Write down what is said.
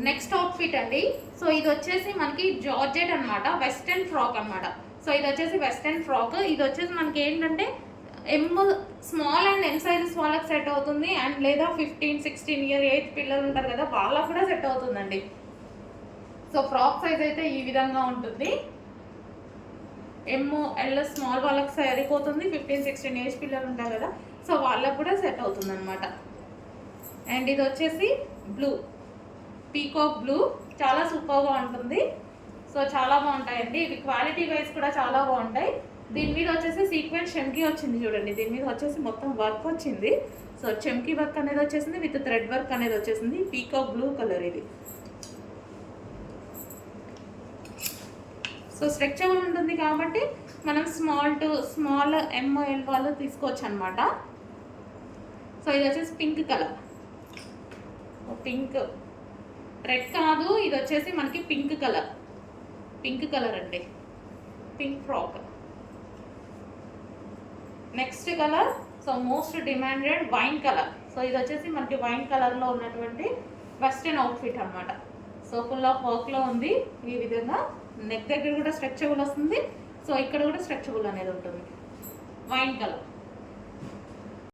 Next outfit అండి. So ఇది వచ్చేసి మనకి జార్జెట్ అనమాట, వెస్టర్న్ ఫ్రాక్ అనమాట. సో ఇది వచ్చేసి వెస్టర్న్ ఫ్రాక్. ఇది వచ్చేసి మనకి ఏంటంటే స్మాల్ అండ్ ఎం సైజెస్ వాళ్ళకి సెట్ అవుతుంది, అండ్ లేదా 15-16 ఇయర్ ఏజ్ పిల్లలు ఉంటారు కదా, వాళ్ళకు కూడా సెట్ అవుతుందండి. సో ఫ్రాక్ సైజ్ అయితే ఈ విధంగా ఉంటుంది. ఎల్ స్మాల్ వాళ్ళకి సరిపోతుంది, 15-16 ఏజ్ పిల్లలు ఉంటారు కదా, సో వాళ్ళకు కూడా సెట్ అవుతుంది అనమాట. అండ్ ఇది వచ్చేసి బ్లూ, పీకాక్ బ్లూ, చాలా సూపర్గా ఉంటుంది. సో చాలా బాగుంటాయండి ఇవి, క్వాలిటీ వైజ్ కూడా చాలా బాగుంటాయి. దీని మీద వచ్చేసి సీక్వెన్స్ చెమ్కీ వచ్చింది చూడండి, దీని మీద వచ్చేసి మొత్తం వర్క్ వచ్చింది. సో చెమ్కీ వర్క్ అనేది వచ్చేసింది, విత్ థ్రెడ్ వర్క్ అనేది వచ్చేసింది. పీకాక్ బ్లూ కలర్ ఇది. సో స్ట్రెచబుల్ ఉంటుంది కాబట్టి మనం స్మాల్ ఎంఎల్ వాళ్ళు తీసుకోవచ్చు అనమాట. సో ఇది వచ్చేసి పింక్ కలర్, పింక్ రెడ్ కాదు, ఇది వచ్చేసి మనకి పింక్ కలర్ అండి, pink frock. Next colour, so most demanded wine colour. So ఇది వచ్చేసి మనకి వైన్ కలర్లో ఉన్నటువంటి వెస్టర్న్ అవుట్ఫిట్ అనమాట. సో ఫుల్ ఆఫ్ వర్క్లో ఉంది ఈ విధంగా. నెక్ దగ్గర కూడా స్ట్రెచబుల్ వస్తుంది, సో ఇక్కడ కూడా స్ట్రెచబుల్ అనేది ఉంటుంది. Wine colour.